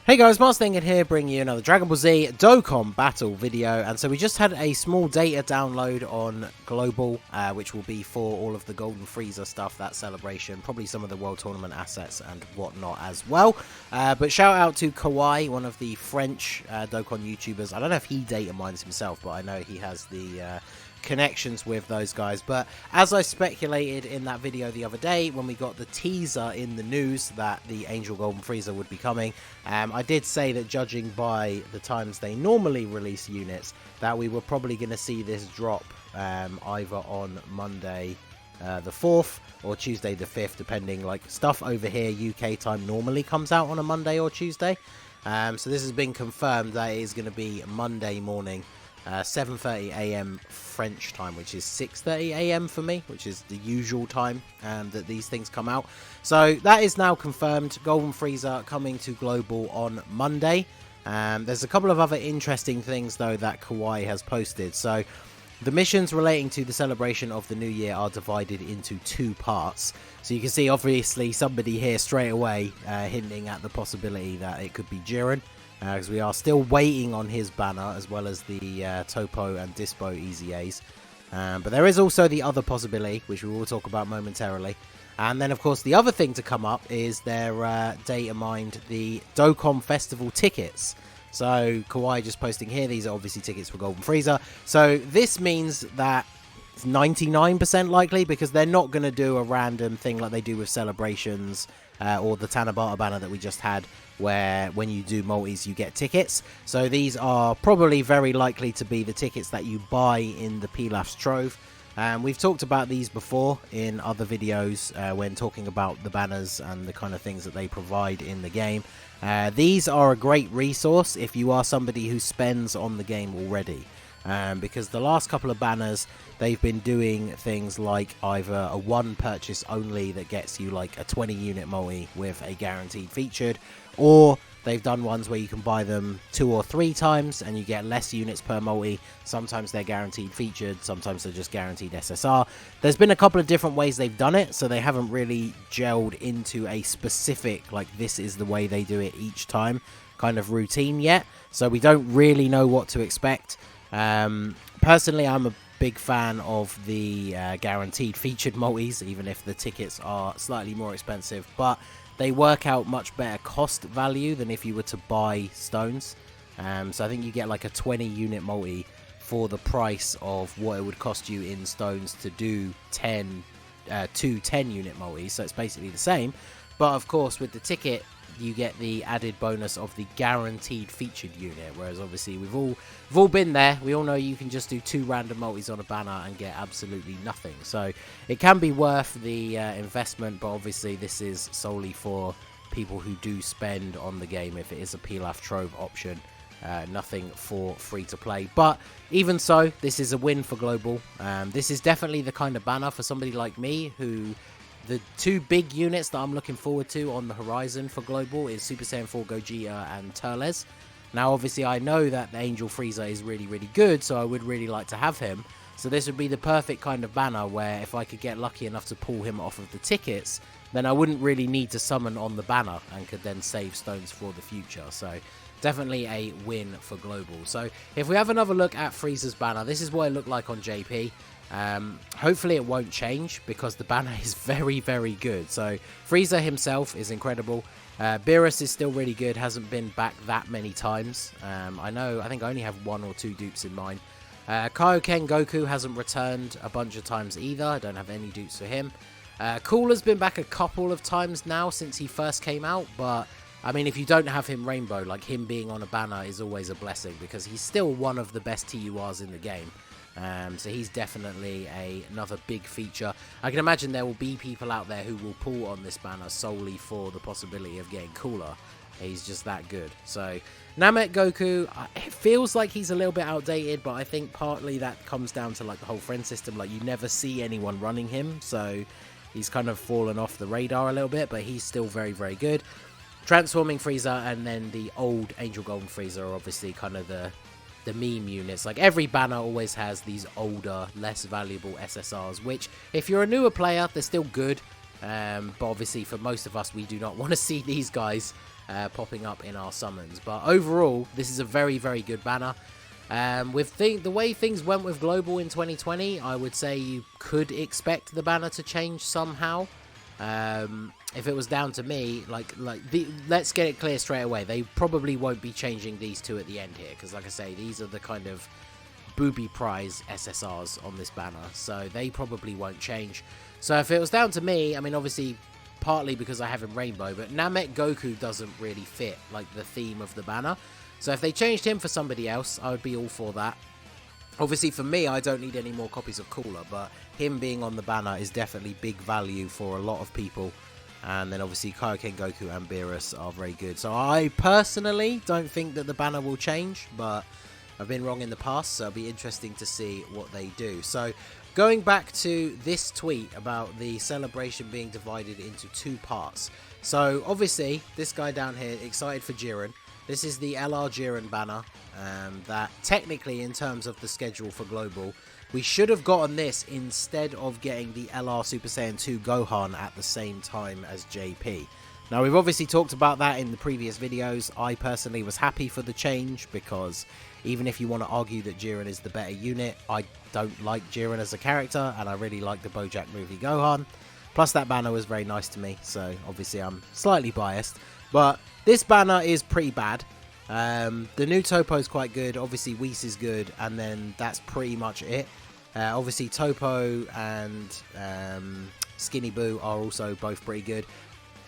Hey guys, Marsting here, bringing you another Dragon Ball Z Dokkan battle video. And so we just had a small data download on Global, which will be for all of the Golden FRIEZA stuff, that celebration, probably some of the World Tournament assets and whatnot as well. But shout out to Kawaii, one of the French Dokkan YouTubers. I don't know if he data mines himself, but I know he has the connections with those guys. But as I speculated in that video the other day when we got the teaser in the news that the Angel Golden FRIEZA would be coming, I did say that judging by the times they normally release units, that we were probably going to see this drop either on Monday the 4th or Tuesday the 5th, depending. Like, stuff over here UK time normally comes out on a Monday or Tuesday, so this has been confirmed that it is going to be Monday morning, 7:30 AM French time, which is 6:30 AM for me, which is the usual time that these things come out. So that is now confirmed. Golden FRIEZA coming to Global on Monday. There's a couple of other interesting things though that Kawaii has posted. So the missions relating to the celebration of the new year are divided into two parts. So you can see obviously somebody here straight away hinting at the possibility that it could be Jiren, because we are still waiting on his banner, as well as the Topo and Dispo EZAs. But there is also the other possibility, which we will talk about momentarily. And then, of course, the other thing to come up is their data mined the Dokkan Festival tickets. So Kawaii just posting here, these are obviously tickets for Golden FRIEZA. So this means that it's 99% likely, because they're not going to do a random thing like they do with celebrations or the Tanabata banner that we just had, where when you do multis you get tickets. So these are probably very likely to be the tickets that you buy in the Pilaf's Trove. We've talked about these before in other videos when talking about the banners and the kind of things that they provide in the game. These are a great resource if you are somebody who spends on the game already. Because the last couple of banners, they've been doing things like either a one purchase only that gets you like a 20 unit multi with a guaranteed featured, or they've done ones where you can buy them 2 or 3 times and you get less units per multi. Sometimes they're guaranteed featured, sometimes they're just guaranteed SSR. There's been a couple of different ways they've done it, so they haven't really gelled into a specific, like, this is the way they do it each time kind of routine yet. So we don't really know what to expect. Personally, I'm a big fan of the guaranteed featured multis, even if the tickets are slightly more expensive, but they work out much better cost value than if you were to buy stones. So I think you get like a 20 unit multi for the price of what it would cost you in stones to do 2 10 unit multis. So it's basically the same, but of course with the ticket you get the added bonus of the guaranteed featured unit, whereas obviously we've all been there. We all know you can just do 2 random multis on a banner and get absolutely nothing. So it can be worth the investment, but obviously this is solely for people who do spend on the game if it is a Pilaf Trove option. Nothing for free to play, but even so, this is a win for Global. This is definitely the kind of banner for somebody like me who... The 2 big units that I'm looking forward to on the horizon for Global is Super Saiyan 4 Gogeta and Turles. Now, obviously, I know that the Angel FRIEZA is really, really good, so I would really like to have him. So this would be the perfect kind of banner where if I could get lucky enough to pull him off of the tickets, then I wouldn't really need to summon on the banner and could then save stones for the future. So definitely a win for Global. So if we have another look at Frieza's banner, this is what it looked like on JP. Hopefully it won't change, because the banner is very, very good. So FRIEZA himself is incredible. Beerus is still really good, hasn't been back that many times. I think I only have 1 or 2 dupes in mine. Kaioken Goku hasn't returned a bunch of times either. I don't have any dupes for him. Cooler's been back a couple of times now since he first came out, but I mean, if you don't have him Rainbow, like, him being on a banner is always a blessing, because he's still one of the best TURs in the game. So he's definitely another big feature. I can imagine there will be people out there who will pull on this banner solely for the possibility of getting Cooler. He's just that good. So Namek Goku, it feels like he's a little bit outdated, but I think partly that comes down to like the whole friend system. Like, you never see anyone running him, so he's kind of fallen off the radar a little bit, but he's still very, very good. Transforming Frieza and then the old Angel Golden Frieza are obviously kind of the meme units. Like, every banner always has these older, less valuable SSRs, which if you're a newer player, they're still good. But obviously for most of us, we do not want to see these guys popping up in our summons. But overall, this is a very, very good banner. With the way things went with Global in 2020, I would say you could expect the banner to change somehow. If it was down to me, let's get it clear straight away. They probably won't be changing these two at the end here, because like I say, these are the kind of booby prize SSRs on this banner, so they probably won't change. So if it was down to me, I mean, obviously, partly because I have him Rainbow, but Namek Goku doesn't really fit, like, the theme of the banner. So if they changed him for somebody else, I would be all for that. Obviously, for me, I don't need any more copies of Cooler, but him being on the banner is definitely big value for a lot of people. And then obviously Kaioken Goku and Beerus are very good. So I personally don't think that the banner will change, but I've been wrong in the past, so it'll be interesting to see what they do. So going back to this tweet about the celebration being divided into two parts. So obviously this guy down here, excited for Jiren. This is the LR Jiren banner that technically in terms of the schedule for Global, we should have gotten this instead of getting the LR Super Saiyan 2 Gohan at the same time as JP. Now, we've obviously talked about that in the previous videos. I personally was happy for the change because even if you want to argue that Jiren is the better unit, I don't like Jiren as a character and I really like the BoJack movie Gohan. Plus, that banner was very nice to me, so obviously I'm slightly biased. But this banner is pretty bad. The new Topo is quite good. Obviously, Whis is good, and then that's pretty much it. Obviously, Topo and Skinny Boo are also both pretty good.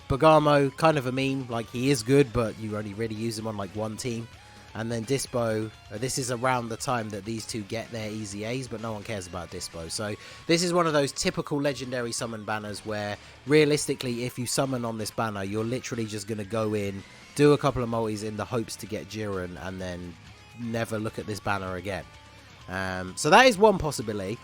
Bergamo, kind of a meme. Like, he is good, but you only really use him on, like, one team. And then Dispo, this is around the time that these two get their easy A's, but no one cares about Dispo. So this is one of those typical legendary summon banners where, realistically, if you summon on this banner, you're literally just going to go in, do a couple of multis in the hopes to get Jiren, and then never look at this banner again. So that is one possibility.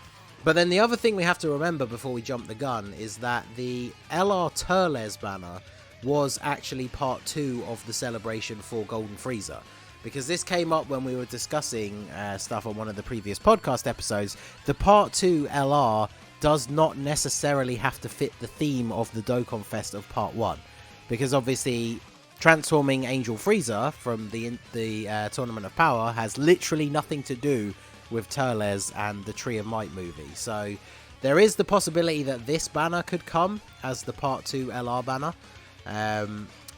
But then the other thing we have to remember before we jump the gun is that the LR Turles banner was actually part 2 of the celebration for Golden Frieza. Because this came up when we were discussing stuff on one of the previous podcast episodes. The part 2 LR does not necessarily have to fit the theme of the Dokkan Fest of part 1. Because obviously transforming Angel Frieza from the Tournament of Power has literally nothing to do with Turles and the Tree of Might movie. So there is the possibility that this banner could come as the part 2 LR banner.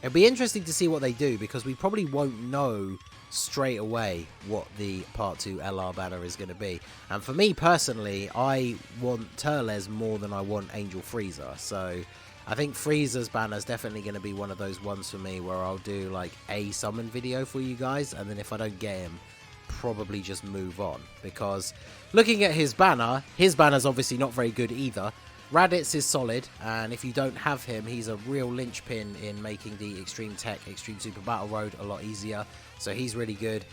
It'll be interesting to see what they do because we probably won't know straight away what the part 2 LR banner is going to be. And for me personally, I want Turles more than I want Angel Frieza. So I think Frieza's banner is definitely going to be one of those ones for me where I'll do like a summon video for you guys, and then if I don't get him, probably just move on. Because looking at his banner's obviously not very good either. Raditz is solid, and if you don't have him, he's a real linchpin in making the Extreme Tech, Extreme Super Battle Road a lot easier. So he's really good.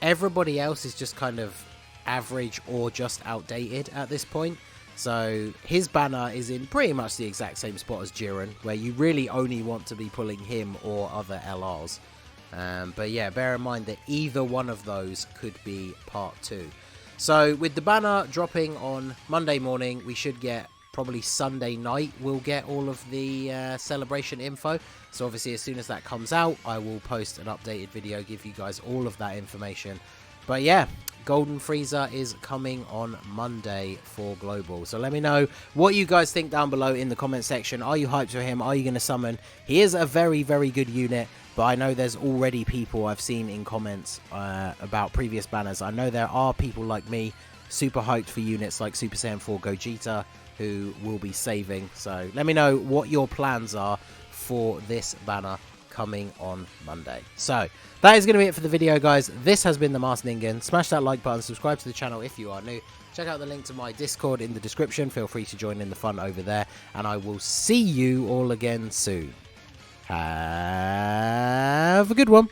Everybody else is just kind of average or just outdated at this point. So his banner is in pretty much the exact same spot as Jiren, where you really only want to be pulling him or other LRs. But yeah, bear in mind that either one of those could be part 2. So with the banner dropping on Monday morning, we should get probably Sunday night we'll get all of the celebration info. So obviously as soon as that comes out, I will post an updated video, give you guys all of that information. But yeah, Golden Frieza is coming on Monday for Global. So let me know what you guys think down below in the comment section. Are you hyped for him? Are you going to summon? He is a very, very good unit. But I know there's already people I've seen in comments about previous banners. I know there are people like me super hyped for units like Super Saiyan 4 Gogeta who will be saving. So let me know what your plans are for this banner coming on Monday. So that is going to be it for the video, guys. This has been the Masked Ningen. Smash that like button, subscribe to the channel if you are new. Check out the link to my Discord in the description. Feel free to join in the fun over there. And I will see you all again soon. Have a good one.